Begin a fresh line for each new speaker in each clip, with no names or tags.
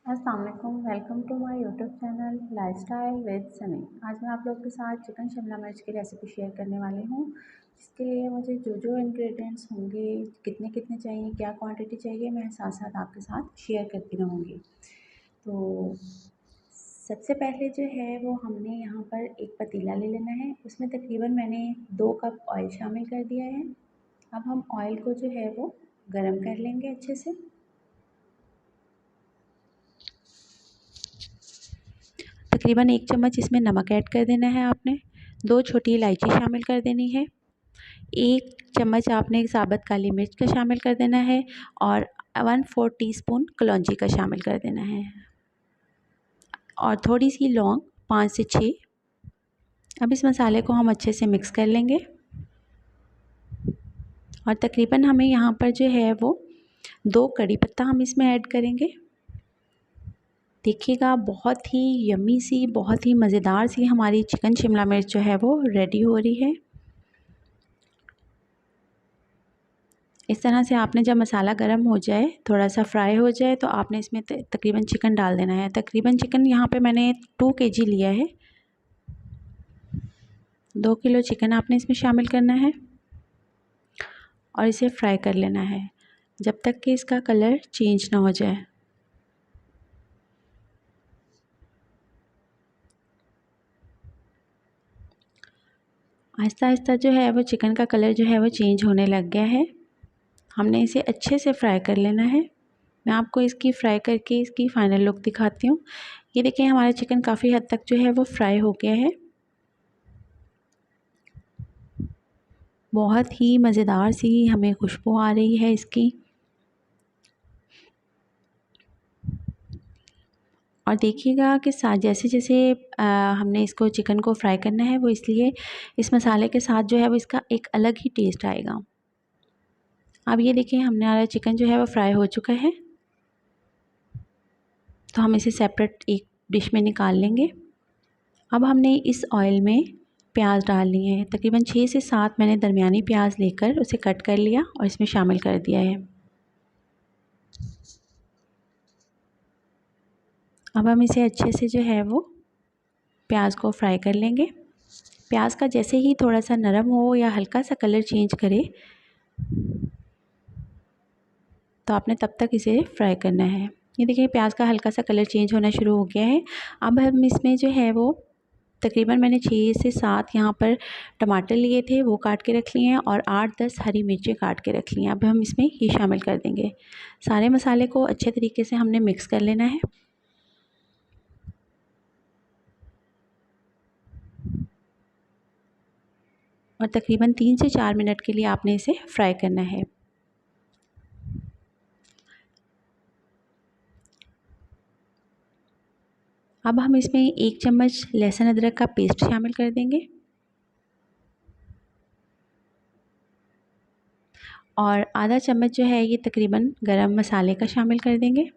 अस्सलाम वालेकुम, welcome to my YouTube channel lifestyle with Sunny. आज मैं आप लोगों के साथ चिकन शिमला मिर्च की रेसिपी शेयर करने वाली हूँ। जिसके लिए मुझे जो जो इंग्रेडिएंट्स होंगे, कितने कितने चाहिए, क्या क्वांटिटी चाहिए, मैं साथ साथ आपके साथ शेयर करती रहूँगी। तो सबसे पहले जो है वो हमने यहाँ पर एक पतीला ले लेना है। उसमें तकरीबन मैंने 2 कप ऑयल शामिल कर दिया है। अब हम ऑयल को जो है वो गर्म कर लेंगे अच्छे से। तकरीबन 1 चम्मच इसमें नमक ऐड कर देना है आपने। 2 छोटी इलायची शामिल कर देनी है। 1 चम्मच आपने साबुत काली मिर्च का शामिल कर देना है और 1/4 टीस्पून कलौंजी का शामिल कर देना है और थोड़ी सी लौंग 5 से 6। अब इस मसाले को हम अच्छे से मिक्स कर लेंगे और तकरीबन हमें यहाँ पर जो है वो 2 कड़ी पत्ता हम इसमें ऐड करेंगे। देखिएगा बहुत ही यम्मी सी, बहुत ही मज़ेदार सी हमारी चिकन शिमला मिर्च जो है वो रेडी हो रही है। इस तरह से आपने जब मसाला गर्म हो जाए, थोड़ा सा फ्राई हो जाए, तो आपने इसमें तकरीबन चिकन डाल देना है। तकरीबन चिकन यहाँ पे मैंने 2 kg लिया है। 2 किलो चिकन आपने इसमें शामिल करना है और इसे फ्राई कर लेना है जब तक कि इसका कलर चेंज ना हो जाए। आहिस्ता आहिस्ता जो है वो चिकन का कलर जो है वो चेंज होने लग गया है। हमने इसे अच्छे से फ्राई कर लेना है। मैं आपको इसकी फ्राई करके इसकी फ़ाइनल लुक दिखाती हूँ। ये देखिए हमारा चिकन काफ़ी हद तक जो है वो फ्राई हो गया है। बहुत ही मज़ेदार सी हमें खुशबू आ रही है इसकी। और देखिएगा कि साथ जैसे जैसे हमने इसको चिकन को फ्राई करना है, वो इसलिए इस मसाले के साथ जो है वो इसका एक अलग ही टेस्ट आएगा। अब ये देखिए हमारा चिकन जो है वो फ्राई हो चुका है, तो हम इसे सेपरेट एक डिश में निकाल लेंगे। अब हमने इस ऑयल में प्याज डालनी है। तकरीबन 6 से 7 मैंने दरमियानी प्याज लेकर उसे कट कर लिया और इसमें शामिल कर दिया है। अब हम इसे अच्छे से जो है वो प्याज को फ्राई कर लेंगे। प्याज का जैसे ही थोड़ा सा नरम हो या हल्का सा कलर चेंज करे, तो आपने तब तक इसे फ्राई करना है। ये देखिए प्याज का हल्का सा कलर चेंज होना शुरू हो गया है। अब हम इसमें जो है वो तकरीबन मैंने 6 से 7 यहाँ पर टमाटर लिए थे, वो काट के रख लिए हैं और 8-10 हरी मिर्चें काट के रख ली हैं। अब हम इसमें ये शामिल कर देंगे। सारे मसाले को अच्छे तरीके से हमने मिक्स कर लेना है। और तकरीबन 3 से 4 मिनट के लिए आपने इसे फ्राई करना है। अब हम इसमें 1 चम्मच लहसुन अदरक का पेस्ट शामिल कर देंगे और आधा चम्मच जो है ये तकरीबन गरम मसाले का शामिल कर देंगे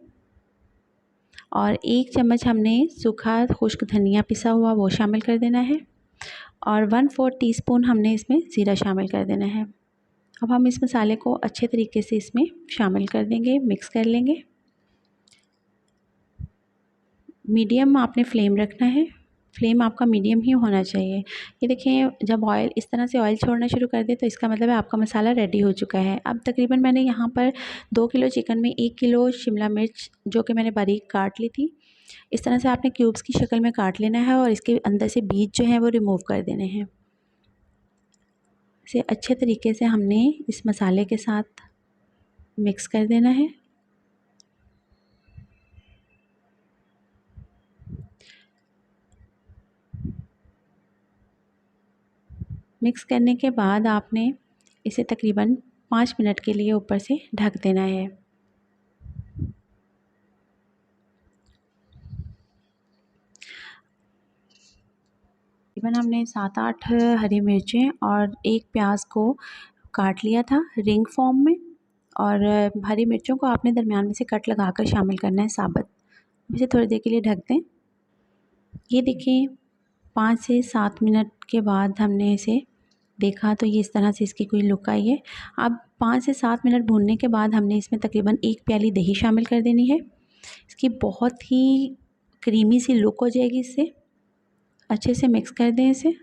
और 1 चम्मच हमने सूखा खुश्क धनिया पिसा हुआ वो शामिल कर देना है और 1/4 टीस्पून हमने इसमें ज़ीरा शामिल कर देना है। अब हम इस मसाले को अच्छे तरीके से इसमें शामिल कर देंगे, मिक्स कर लेंगे। मीडियम आपने फ्लेम रखना है, फ्लेम आपका मीडियम ही होना चाहिए। ये देखिए जब ऑयल इस तरह से ऑयल छोड़ना शुरू कर दे, तो इसका मतलब है आपका मसाला रेडी हो चुका है। अब तकरीबन मैंने यहाँ पर 2 किलो चिकन में 1 किलो शिमला मिर्च जो कि मैंने बारीक काट ली थी, इस तरह से आपने क्यूब्स की शक्ल में काट लेना है और इसके अंदर से बीज जो है वो रिमूव कर देने हैं। इसे अच्छे तरीके से हमने इस मसाले के साथ मिक्स कर देना है। मिक्स करने के बाद आपने इसे तकरीबन 5 मिनट के लिए ऊपर से ढक देना है। तकरीबन हमने 7-8 हरी मिर्चें और 1 प्याज को काट लिया था रिंग फॉर्म में और हरी मिर्चों को आपने दरमियान में से कट लगाकर शामिल करना है साबुत। इसे थोड़ी देर के लिए ढक दें। ये देखिए 5 से 7 मिनट के बाद हमने इसे देखा तो ये इस तरह से इसकी कोई लुक आई है। अब 5 से 7 मिनट भूनने के बाद हमने इसमें तकरीबन 1 प्याली दही शामिल कर देनी है इसकी बहुत ही क्रीमी सी लुक हो जाएगी इससे। अच्छे से मिक्स कर दें इसे।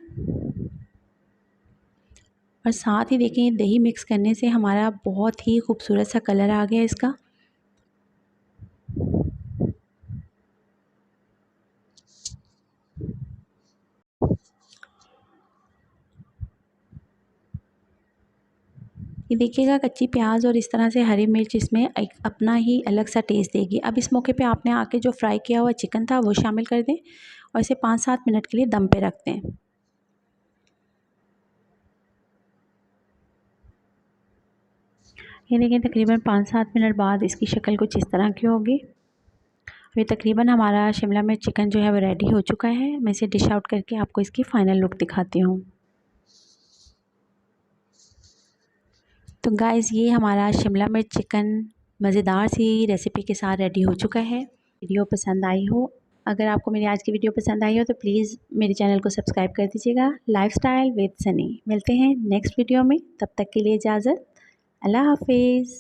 और साथ ही देखें, दही मिक्स करने से हमारा बहुत ही खूबसूरत सा कलर आ गया इसका। ये देखिएगा, कच्ची प्याज और इस तरह से हरी मिर्च इसमें एक अपना ही अलग सा टेस्ट देगी। अब इस मौके पे आपने आके जो फ्राई किया हुआ चिकन था वो शामिल कर दें और इसे 5-7 मिनट के लिए दम पे रख दें। ये देखिए, तकरीबन 5-7 मिनट बाद इसकी शक्ल कुछ इस तरह की होगी। ये तकरीबन हमारा शिमला मिर्च चिकन जो है वो रेडी हो चुका है। मैं इसे डिश आउट करके आपको इसकी फ़ाइनल लुक दिखाती हूँ। तो गाइज़, ये हमारा शिमला मिर्च चिकन मज़ेदार सी रेसिपी के साथ रेडी हो चुका है। वीडियो पसंद आई हो, अगर आपको मेरी आज की वीडियो पसंद आई हो तो प्लीज़ मेरे चैनल को सब्सक्राइब कर दीजिएगा। Lifestyle with Sunny. मिलते हैं नेक्स्ट वीडियो में, तब तक के लिए इजाज़त। अल्लाह हाफ़िज़।